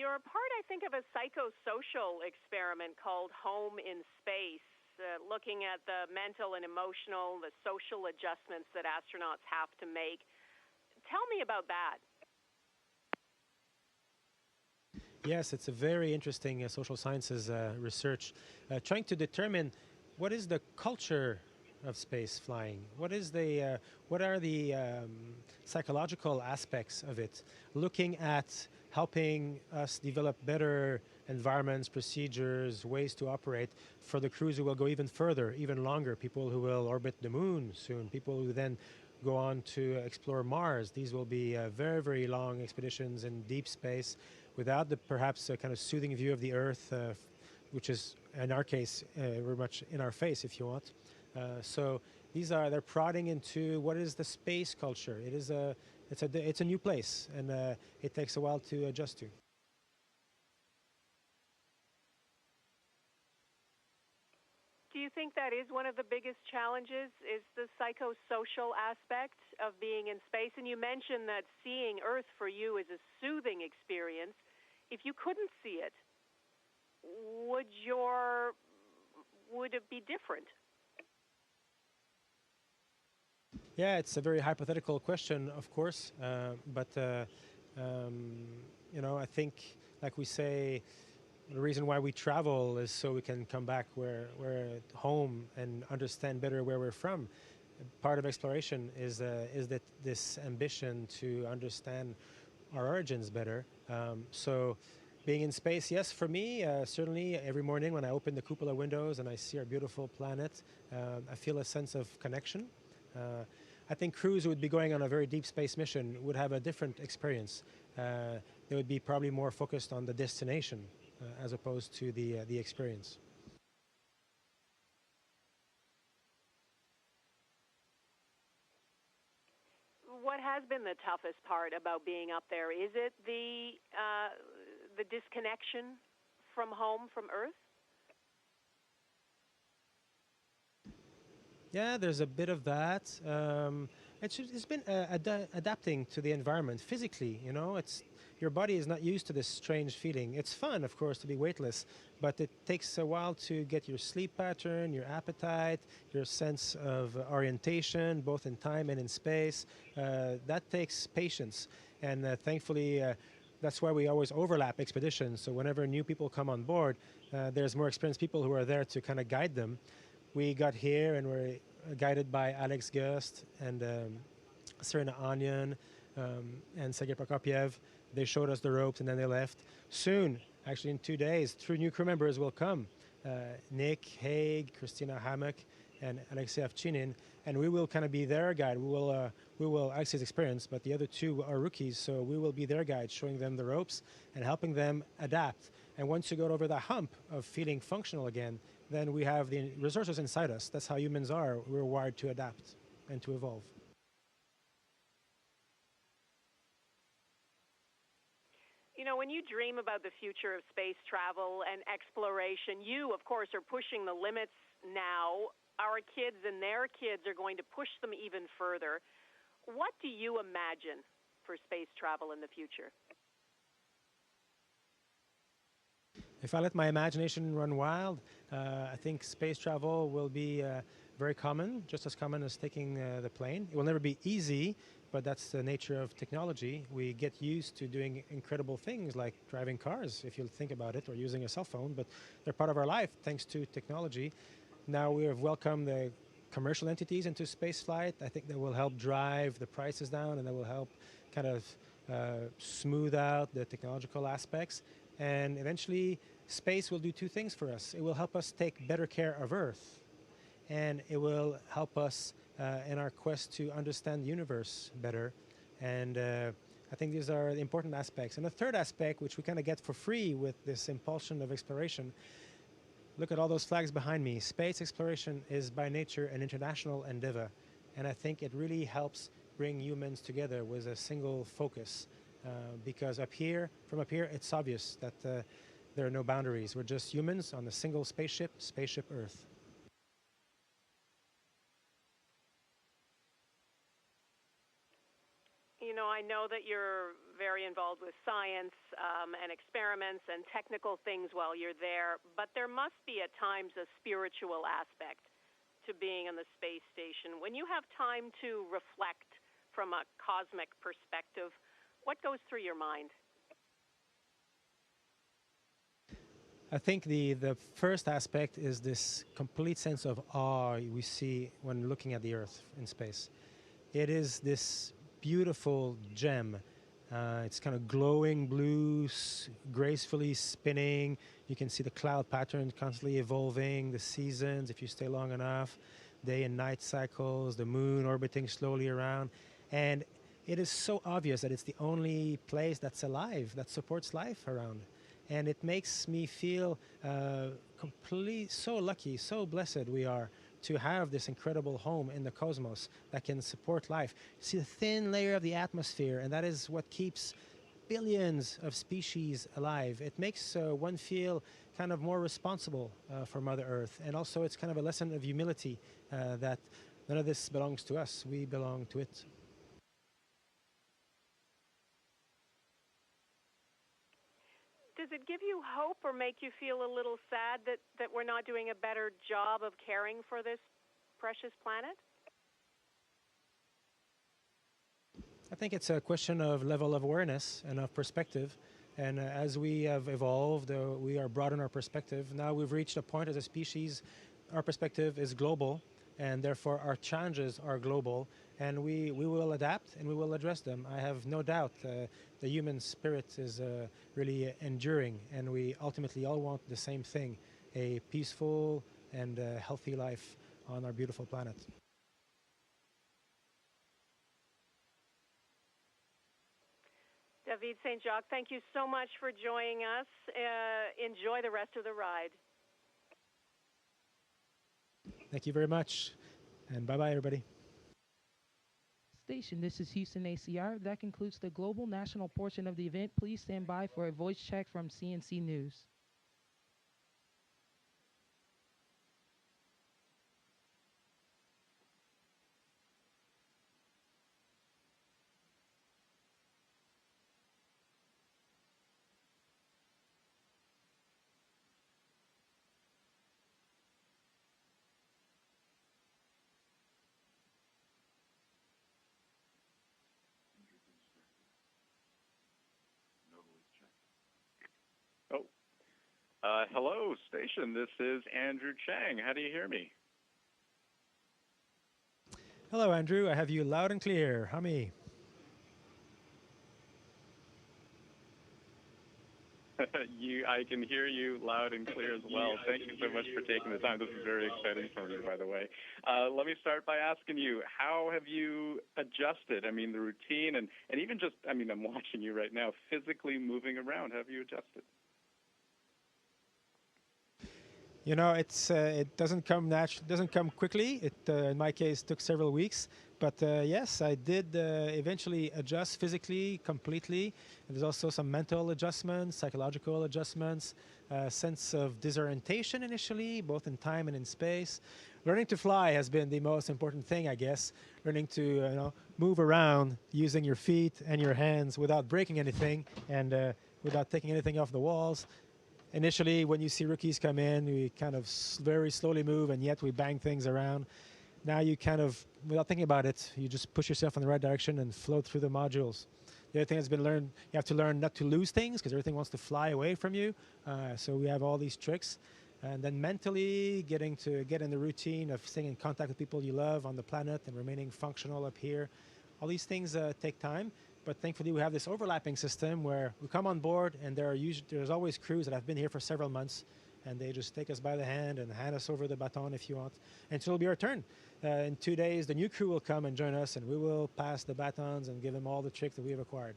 You're a part, I think, of a psychosocial experiment called Home in Space, looking at the mental and emotional, the social adjustments that astronauts have to make. Tell me about that. Yes, it's a very interesting social sciences research, trying to determine what is the culture of space flying. What are the psychological aspects of it? Looking at helping us develop better environments, procedures, ways to operate for the crews who will go even further, even longer. People who will orbit the moon soon. People who then go on to explore Mars. These will be very, very long expeditions in deep space without the perhaps a kind of soothing view of the Earth, which is, in our case, very much in our face, if you want. So they're prodding into what is the space culture. It's a new place, and it takes a while to adjust to. Do you think that is one of the biggest challenges, is the psychosocial aspect of being in space? And you mentioned that seeing Earth for you is a soothing experience. If you couldn't see it, would it be different? Yeah, it's a very hypothetical question, of course, but I think, like we say, the reason why we travel is so we can come back where we're at home and understand better where we're from. Part of exploration is that this ambition to understand our origins better. So being in space, yes, for me, certainly every morning when I open the cupola windows and I see our beautiful planet, I feel a sense of connection. I think crews who would be going on a very deep space mission would have a different experience. They would be probably more focused on the destination as opposed to the experience. What has been the toughest part about being up there? Is it the disconnection from home, from Earth? Yeah, there's a bit of that. It's been adapting to the environment physically. Your body is not used to this strange feeling. It's fun, of course, to be weightless, but it takes a while to get your sleep pattern, your appetite, your sense of orientation, both in time and in space. That takes patience, and thankfully, that's why we always overlap expeditions. So whenever new people come on board, there's more experienced people who are there to kind of guide them. We got here and we're guided by Alex Gust and Serena Onion and Sergei Prokopyev. They showed us the ropes and then they left. Soon, actually in 2 days, 3 new crew members will come. Nick Haig, Christina Hammock, and Alexei Ovchinin, and we will kind of be their guide. We will Alexei's experience, but the other 2 are rookies, so we will be their guide, showing them the ropes and helping them adapt. And once you go over the hump of feeling functional again, then we have the resources inside us. That's how humans are. We're wired to adapt and to evolve. When you dream about the future of space travel and exploration, you, of course, are pushing the limits now. Our kids and their kids are going to push them even further. What do you imagine for space travel in the future? If I let my imagination run wild, I think space travel will be very common, just as common as taking the plane. It will never be easy, but that's the nature of technology. We get used to doing incredible things like driving cars, if you think about it, or using a cell phone, but they're part of our life thanks to technology. Now we have welcomed the commercial entities into spaceflight. I think that will help drive the prices down, and that will help kind of smooth out the technological aspects. And eventually, space will do 2 things for us. It will help us take better care of Earth, and it will help us in our quest to understand the universe better. And I think these are the important aspects. And the third aspect, which we kind of get for free with this impulsion of exploration, look at all those flags behind me. Space exploration is by nature an international endeavor, and I think it really helps bring humans together with a single focus. Because from up here, it's obvious that there are no boundaries. We're just humans on a single spaceship Earth. I know that you're very involved with science and experiments and technical things while you're there, but there must be at times a spiritual aspect to being on the space station. When you have time to reflect from a cosmic perspective, what goes through your mind? I think the first aspect is this complete sense of awe we see when looking at the Earth in space. It is this beautiful gem. It's kind of glowing blue, gracefully spinning. You can see the cloud pattern constantly evolving, the seasons, if you stay long enough, day and night cycles, the moon orbiting slowly around. And it is so obvious that it's the only place that's alive, that supports life around. And it makes me feel so lucky, so blessed we are to have this incredible home in the cosmos that can support life. See the thin layer of the atmosphere, and that is what keeps billions of species alive. It makes one feel kind of more responsible for Mother Earth. And also it's kind of a lesson of humility that none of this belongs to us. We belong to it. Does it give you hope or make you feel a little sad that we're not doing a better job of caring for this precious planet? I think it's a question of level of awareness and of perspective. And as we have evolved, we are broadening our perspective. Now we've reached a point as a species, our perspective is global, and therefore our challenges are global. And we will adapt and we will address them. I have no doubt the human spirit is really enduring, and we ultimately all want the same thing, a peaceful and healthy life on our beautiful planet. David St. Jacques, thank you so much for joining us. Enjoy the rest of the ride. Thank you very much, and bye-bye, everybody. Station, this is Houston ACR. That concludes the global national portion of the event. Please stand by for a voice check from CNC News. Hello, station. This is Andrew Chang. How do you hear me? Hello, Andrew. I have you loud and clear. Hami. I can hear you loud and clear as well. Thank you so much for taking the time. This is very exciting for me, by the way. Let me start by asking you, how have you adjusted? I mean, the routine and even just, I'm watching you right now, physically moving around. Have you adjusted? You know, it doesn't come quickly. It, in my case, took several weeks. But yes, I did eventually adjust physically, completely. And there's also some mental adjustments, psychological adjustments, sense of disorientation initially, both in time and in space. Learning to fly has been the most important thing, I guess. Learning to move around using your feet and your hands without breaking anything and without taking anything off the walls. Initially, when you see rookies come in, we kind of very slowly move, and yet we bang things around. Now you kind of, without thinking about it, you just push yourself in the right direction and float through the modules. The other thing that's been learned, you have to learn not to lose things because everything wants to fly away from you. So we have all these tricks. And then mentally, getting to get in the routine of staying in contact with people you love on the planet and remaining functional up here. All these things take time. But thankfully, we have this overlapping system where we come on board, and there's always crews that have been here for several months, and they just take us by the hand and hand us over the baton if you want. And so it'll be our turn. In 2 days, the new crew will come and join us, and we will pass the batons and give them all the tricks that we have acquired.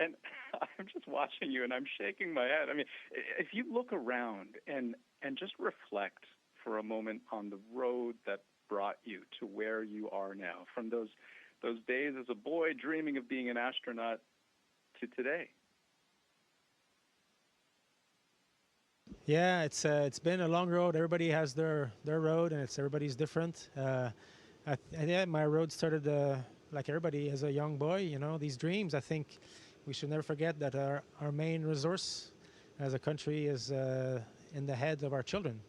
And I'm just watching you, and I'm shaking my head. I mean, if you look around and just reflect for a moment on the road that brought you to where you are now, from those days as a boy dreaming of being an astronaut to today. It's been a long road. Everybody has their road, and it's everybody's different. Yeah, my road started like everybody as a young boy. You know, these dreams. I think we should never forget that our main resource as a country is in the heads of our children.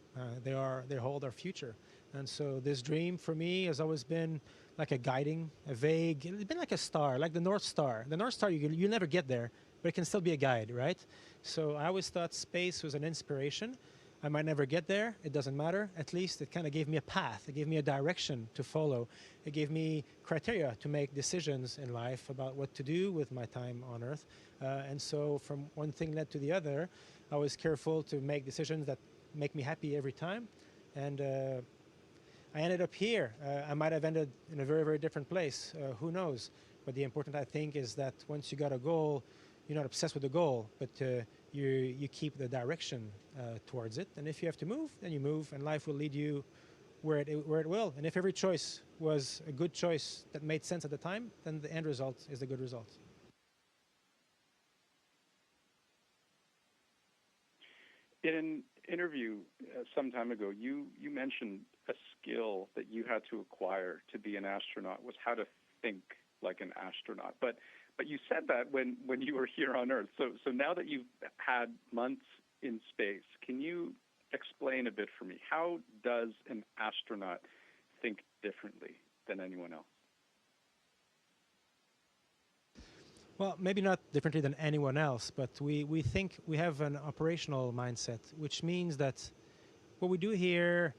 They hold our future, and so this dream for me has always been like a guiding, a vague. It's been like a star, like the North Star. The North Star, you never get there, but it can still be a guide, right? So I always thought space was an inspiration. I might never get there. It doesn't matter. At least it kind of gave me a path. It gave me a direction to follow. It gave me criteria to make decisions in life about what to do with my time on Earth. And so from one thing led to the other, I was careful to make decisions that make me happy every time. And I ended up here. I might have ended in a very, very different place. Who knows? But the important, I think, is that once you got a goal, you're not obsessed with the goal, but you keep the direction towards it. And if you have to move, then you move, and life will lead you where it will. And if every choice was a good choice that made sense at the time, then the end result is the good result. In an interview some time ago, you mentioned a skill that you had to acquire to be an astronaut was how to think like an astronaut. But you said that when you were here on Earth. So now that you've had months in space, can you explain a bit for me? How does an astronaut think differently than anyone else? Well, maybe not differently than anyone else, but we think we have an operational mindset, which means that what we do here,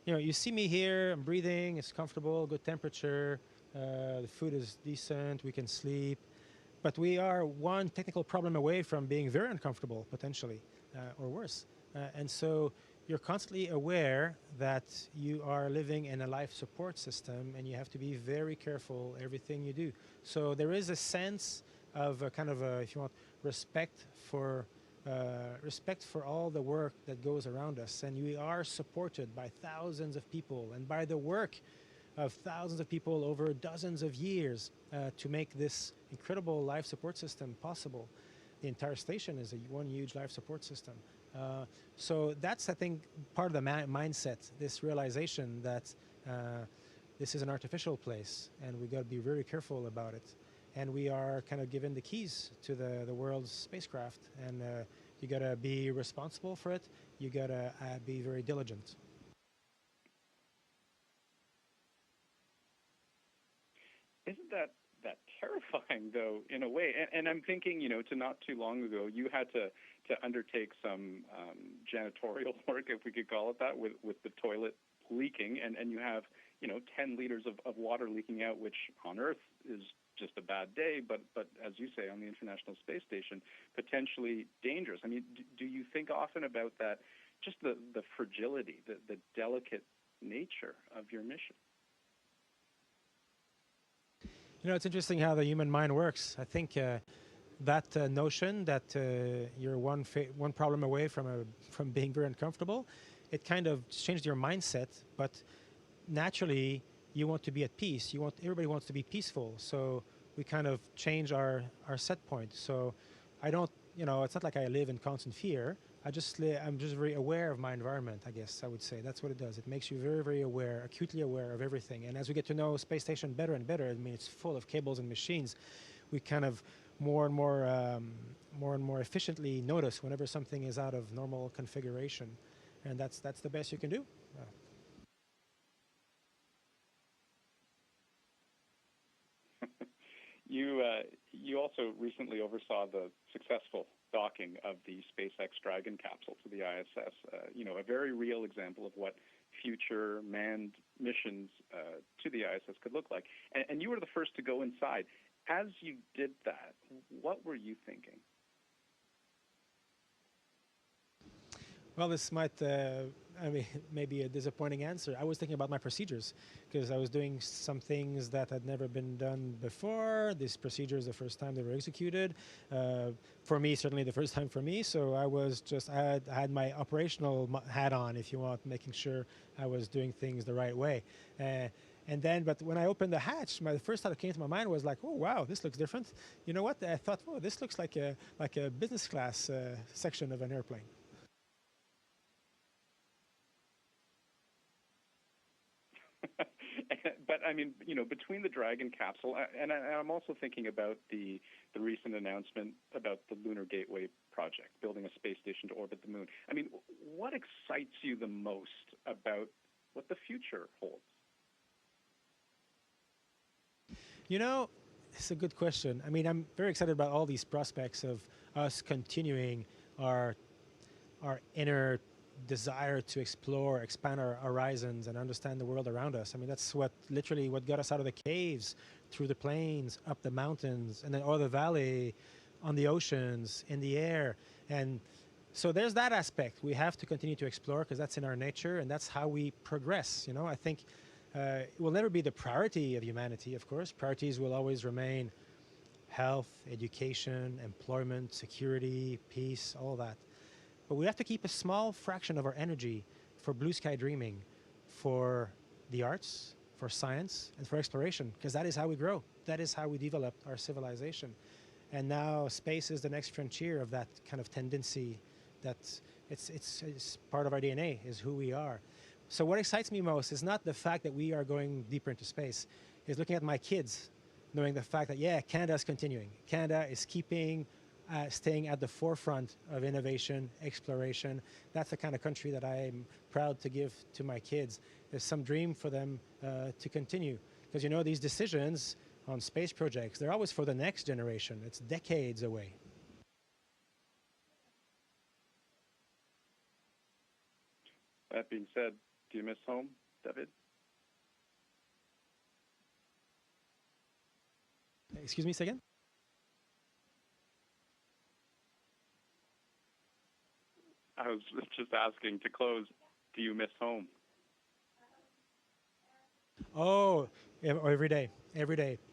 you see me here, I'm breathing, it's comfortable, good temperature, the food is decent, we can sleep. But we are one technical problem away from being very uncomfortable, potentially, or worse. And so you're constantly aware that you are living in a life support system, and you have to be very careful everything you do. So there is a sense of if you want, respect for all the work that goes around us. And we are supported by thousands of people and by the work of thousands of people over dozens of years to make this incredible life support system possible. The entire station is one huge life support system. So that's, I think, part of the mindset, this realization that this is an artificial place, and we got to be very careful about it. And we are kind of given the keys to the world's spacecraft, and you got to be responsible for it. You got to be very diligent. Isn't that terrifying, though, in a way? And I'm thinking, to not too long ago, you had to undertake some janitorial work, if we could call it that, with the toilet leaking, and you have, 10 liters of water leaking out, which on Earth is just a bad day, but as you say, on the International Space Station, potentially dangerous. I mean, do you think often about that, just the fragility, the delicate nature of your mission? It's interesting how the human mind works. I think that notion that you're one problem away from being very uncomfortable, it kind of changed your mindset. But naturally, you want to be at peace. Everybody wants to be peaceful. So we kind of change our set point. So I don't, it's not like I live in constant fear. I'm just very aware of my environment, I guess I would say. That's what it does. It makes you very, very aware, acutely aware of everything. And as we get to know space station better and better, I mean, it's full of cables and machines. We kind of more and more efficiently notice whenever something is out of normal configuration. And that's the best you can do. You also recently oversaw the successful docking of the SpaceX Dragon capsule to the ISS. A very real example of what future manned missions to the ISS could look like. And you were the first to go inside. As you did that, what were you thinking? Well, this might maybe a disappointing answer. I was thinking about my procedures because I was doing some things that had never been done before. These procedures, the first time they were executed, for me, certainly the first time for me. So I had my operational hat on, if you want, making sure I was doing things the right way. But when I opened the hatch, the first thought that came to my mind was like, oh, wow, this looks different. You know what? I thought, oh, this looks like a business class section of an airplane. but I mean, between the Dragon capsule, and I'm also thinking about the recent announcement about the Lunar Gateway project, building a space station to orbit the moon. I mean, what excites you the most about what the future holds? It's a good question. I mean, I'm very excited about all these prospects of us continuing our inner desire to explore, expand our horizons, and understand the world around us. I mean, that's literally what got us out of the caves, through the plains, up the mountains, and then over the valley, on the oceans, in the air. And so there's that aspect. We have to continue to explore because that's in our nature, and that's how we progress. I think it will never be the priority of humanity, of course. Priorities will always remain health, education, employment, security, peace, all that. But we have to keep a small fraction of our energy for blue sky dreaming, for the arts, for science, and for exploration, because that is how we grow. That is how we develop our civilization. And now space is the next frontier of that kind of tendency. That it's part of our DNA, is who we are. So what excites me most is not the fact that we are going deeper into space, is looking at my kids, knowing the fact that, Canada is continuing. Canada is staying at the forefront of innovation, exploration. That's the kind of country that I'm proud to give to my kids. There's some dream for them to continue. Because these decisions on space projects, they're always for the next generation. It's decades away. That being said, do you miss home, David? Excuse me, say again? I was just asking to close, do you miss home? Oh, every day.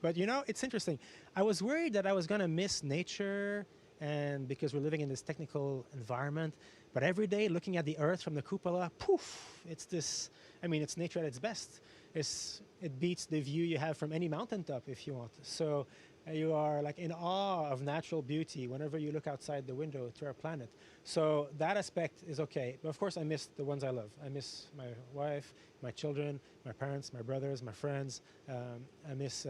But it's interesting. I was worried that I was going to miss nature, and because we're living in this technical environment, but every day looking at the Earth from the cupola, poof, it's nature at its best. It beats the view you have from any mountaintop if you want. So you are like in awe of natural beauty whenever you look outside the window to our planet. So that aspect is okay. But of course, I miss the ones I love. I miss my wife, my children, my parents, my brothers, my friends. I miss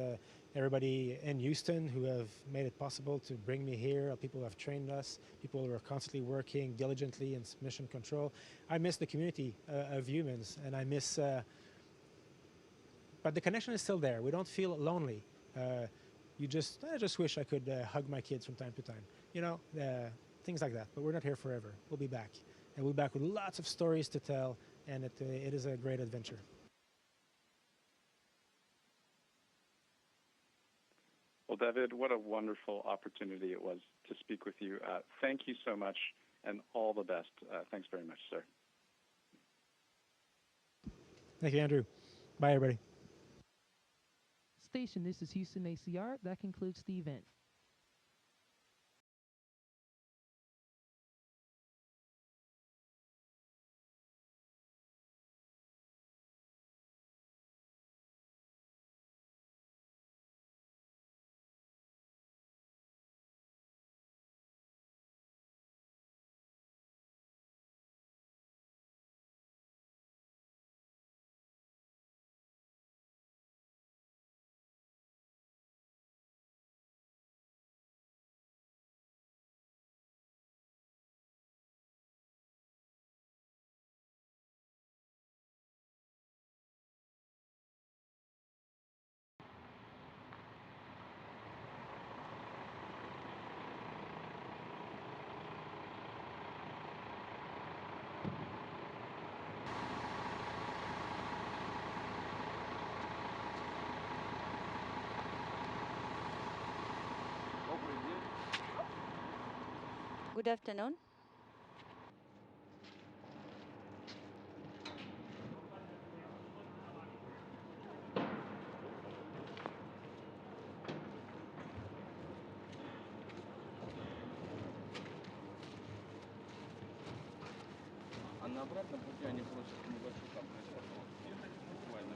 everybody in Houston who have made it possible to bring me here, people who have trained us, people who are constantly working diligently in mission control. I miss the community of humans, and I miss... but the connection is still there. We don't feel lonely. I just wish I could hug my kids from time to time. Things like that. But we're not here forever. We'll be back. And we'll be back with lots of stories to tell, and it is a great adventure. Well, David, what a wonderful opportunity it was to speak with you. Thank you so much, and all the best. Thanks very much, sir. Thank you, Andrew. Bye, everybody. Station, this is Houston ACR. That concludes the event. Good afternoon. А на обратном пути они просят небольшой комплекс ехать буквально.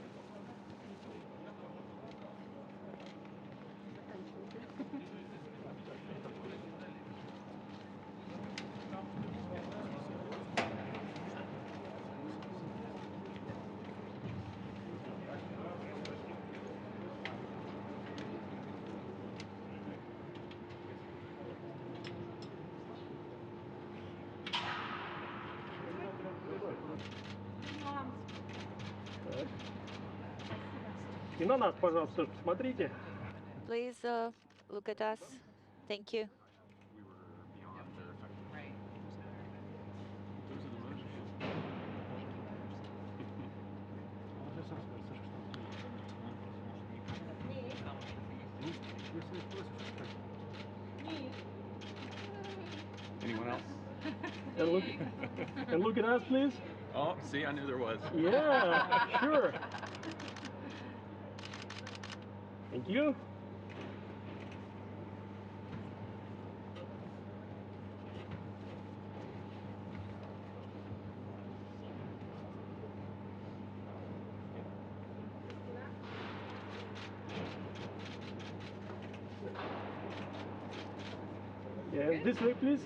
И на нас, пожалуйста, смотрите. Please look at us. Thank you. Anyone else? And look at us, please. Oh, see, I knew there was. Yeah, sure. Thank you. Yeah, this way, please.